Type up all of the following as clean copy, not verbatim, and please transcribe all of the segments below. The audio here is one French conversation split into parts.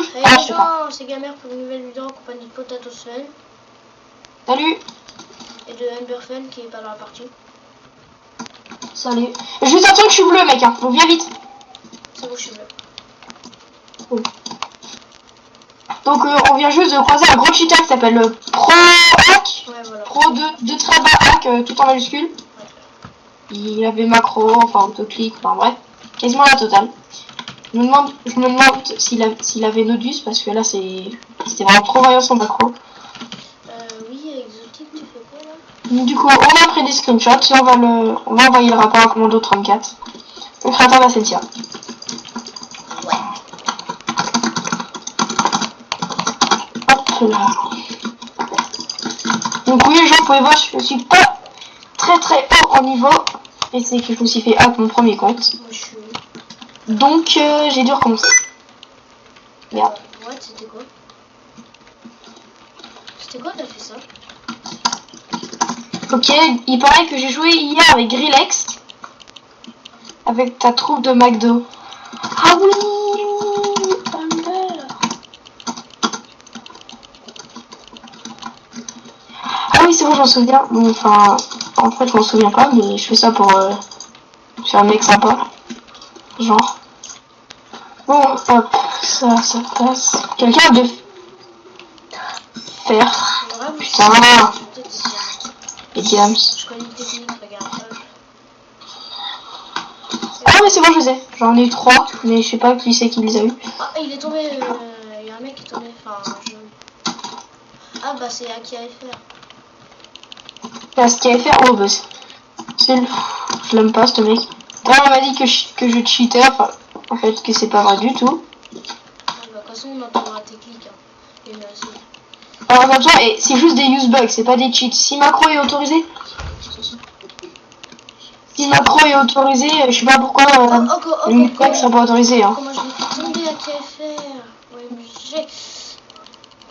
rouge. Hey Ah, les je sais pas. gens, c'est Gamer pour une nouvelle vidéo en compagnie de Potato Sun Salut. et de Emberfun qui est pas dans la partie. Salut. Juste attends que je suis bleu, mec. Hein. Donc viens vite. C'est bon, je suis bleu. Cool. Donc on vient juste de croiser un gros cheetah qui s'appelle Pro Hack. Ouais, voilà. Pro 2 très bas hack, tout en majuscule. Ouais. Il avait macro, enfin autoclic, enfin bref. Quasiment la totale. Je me demande s'il avait Nodus parce que là c'était vraiment trop variant son macro. Oui, exotique, tu fais quoi là? Du coup, on a pris des screenshots et on va envoyer le rapport à Commando 34. Le créateur d'Ascensia. Ouais. Hop là. Donc oui, les gens, vous pouvez voir, je suis pas très haut en niveau. Et c'est que je me suis fait hack mon premier compte. Moi je suis. Donc j'ai dû recommencer. Merde. Ouais, c'était quoi? C'était quoi, t'as fait ça? Ok, il paraît que j'ai joué hier avec Grillex. Avec ta troupe de McDo. Ah oui, Thunder. Ah oui, c'est bon, j'en souviens. Bon, enfin, en fait, je m'en souviens pas, mais je fais ça pour faire un mec sympa. Genre. Bon, hop, ça passe. Quelqu'un a de fer. Vraiment, Putain, les diams. je connais une technique, regarde. Ah mais c'est bon, je sais. J'en ai eu 3, mais je sais pas qui c'est qui les a eu. Ah, il est tombé. Il y a un mec qui est tombé. Enfin, Ah, bah, c'est Aki AFR. Là, ce qu'il allait faire, oh bah je l'aime pas ce mec. D'ailleurs, on m'a dit que je cheatais, enfin, en fait, que c'est pas vrai du tout. Ah, bah, de toute façon, on entendra tes clics. Hein. Et merci. Alors, attention, et c'est juste des use bugs, c'est pas des cheats. Si macro est autorisé, je sais pas pourquoi les use bugs seraient pas autorisés. Hein. Comment je l'ai fait tomber Aki AFR? Ouais, mais j'ai.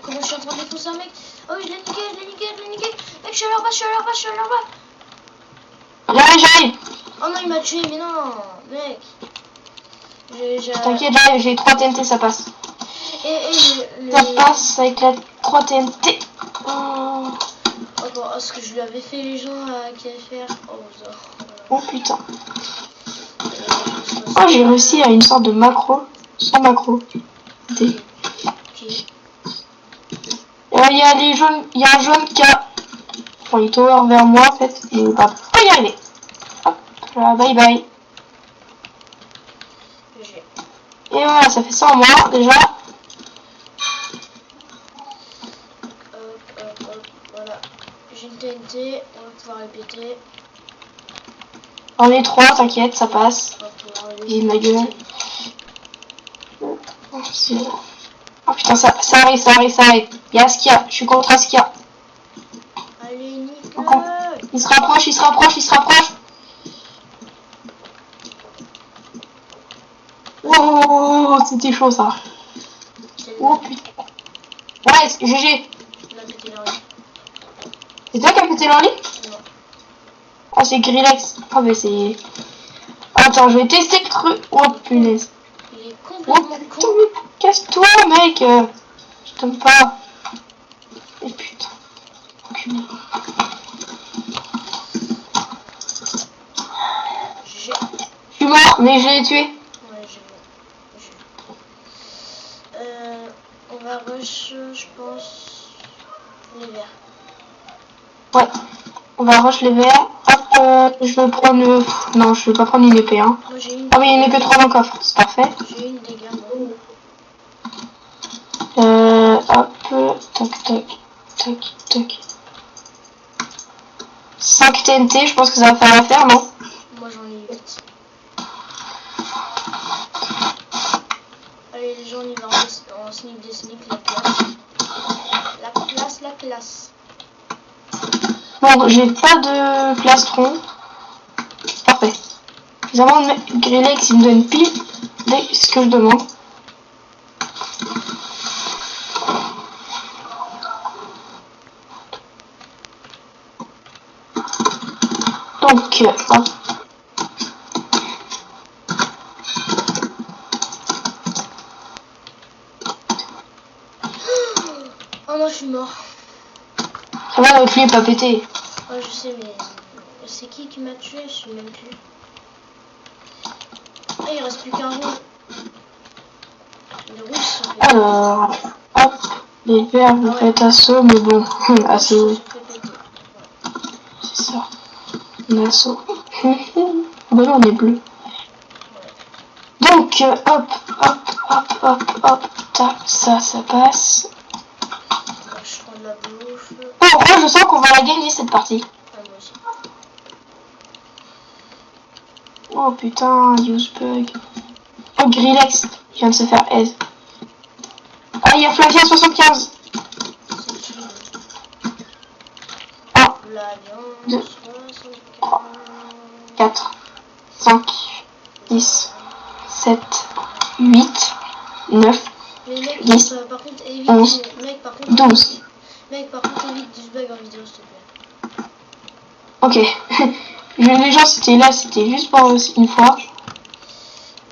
Comment je suis en train de défoncer un mec? Oh oui, je l'ai niqué. Mec, je suis à leur bas. J'arrive. Oh non, il m'a tué, mais non, mec. T'inquiète, j'arrive, j'ai 3 TNT, ça passe. Ça passe avec la 3 TNT. Oh. Attends, ce que je lui avais fait les gens à KFR. Oh putain. Oh, j'ai réussi à une sorte de macro sans macro. Ok. Il y a les jaunes, il y a un jaune qui a. Enfin, il tower vers moi en fait. Et il va pas y arriver. Hop là, bye bye. Et voilà, ça fait ça en moins déjà. Hop, voilà. J'ai une TNT, on va pouvoir répéter. On est 3, t'inquiète, ça passe. J'ai ma gueule. Oh putain, ça arrive. Il y a Askia, je suis contre Askia. Allez, nique. Il se rapproche. Oh, c'était chaud ça. Oh putain. Ouais, GG. C'est toi qui as pété leur lit? Non. Ah, c'est Grillex. Ah, mais c'est. Attends, je vais tester le truc. Oh punaise. Il est Oh complètement putain, mais casse-toi, mec. Je t'aime pas. Et putain. Enculé. J'ai. Je suis mort, mais je l'ai tué. Ouais, j'ai. On va rush, je pense. Les verts. Ouais. On va rush les verts. Hop, je vais prendre. Non, je vais pas prendre une épée, hein. Moi j'ai une. Ah, mais il y a une épée 3 dans le coffre, c'est parfait. J'ai une dégâts. Hop, tac. 5 TNT, je pense que ça va faire l'affaire, non? Moi j'en ai 8. Allez les gens, on y va en sneak des sneaks, la classe. Bon, j'ai pas de plastron. Parfait. Suffisamment de Grillex, il me donne pile ce que je demande. Donc, hop. suis mort. Ça va, notre lit est pas pété. Ouais, je sais, mais c'est qui m'a tué? Je sais même plus. Ah, il reste plus qu'un roux. Les rouges sont pétés. Alors, hop, les verts, vous faites assaut, mais bon, assaut, c'est ça. Un assaut. Bon, là, on est bleu. Donc, hop, tac, ça passe. Je prends de la bouffe. Oh, moi, je sens qu'on va la gagner cette partie. Ah, moi aussi. Oh putain, use bug. Oh, Grillex, il vient de se faire aise. Ah, il y a Flavia 75. C'est qui? Ah, L'avion 2, 64. 4, 5, 10, 7, 8, 9, Mais mec, 10, par contre, évite. 11, Mec, par contre, 12. Mec, par contre, évite du bug en vidéo, s'il te plaît. Ok. Les gens, c'était là, c'était juste pour une fois.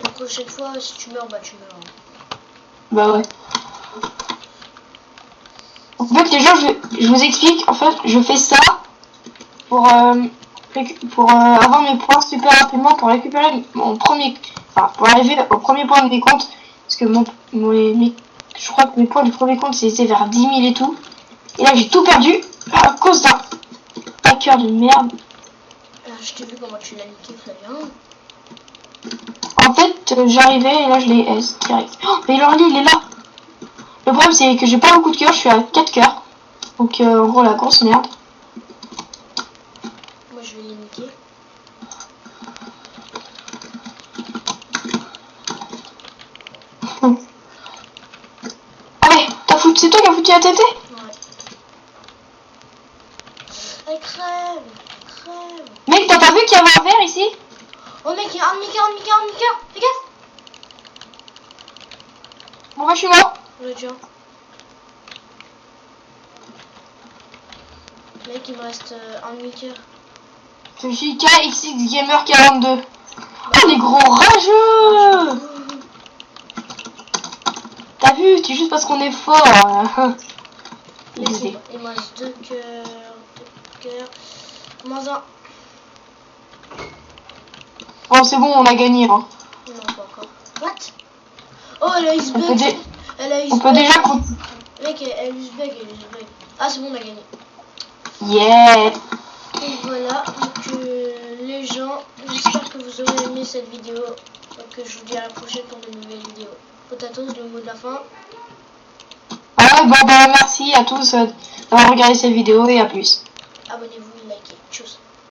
La prochaine fois, si tu meurs, bah tu meurs. Bah ouais. En fait, les gens, je vous explique. En fait, je fais ça pour avoir mes points super rapidement, pour récupérer mon premier, enfin pour arriver au premier point de mes comptes, parce que je crois que mes points du premier compte c'était vers 10 000 et tout, et là j'ai tout perdu à cause d'un hacker de merde. Alors, je t'ai vu comment tu l'as niqué, Flavien. En fait, j'arrivais et là je l'ai S direct. Oh, mais leur lit il est là. Le problème c'est que j'ai pas beaucoup de cœurs, je suis à 4 cœurs, donc en gros la grosse merde. Moi, je vais les niquer. Ah mais c'est toi qui as foutu la TNT? Ouais. Elle crève. Mec, t'as pas vu qu'il y avait un verre ici? Oh mec, il y a un demi-cœur. Fais gaffe. Bon bah je suis mort. Le tiens. Mec, il me reste un demi-cœur. Je suis KXX Gamer 42. Oh les gros rageux! T'as vu, c'est juste parce qu'on est fort. Mec, il me reste 2 cœurs. Moins un. Bon c'est bon, on a gagné. Hein. Non, pas encore. What? Oh, elle a use On peut, bug. Elle a use on peut bug. déjà... Mec, elle use bug. Ah, c'est bon, on a gagné. Yeah! Et voilà, donc les gens, j'espère que vous aurez aimé cette vidéo. Donc je vous dis à la prochaine pour de nouvelles vidéos. Potatoes, le mot de la fin. Ouais, bon bah merci à tous d'avoir regardé cette vidéo et à plus. Abonnez-vous.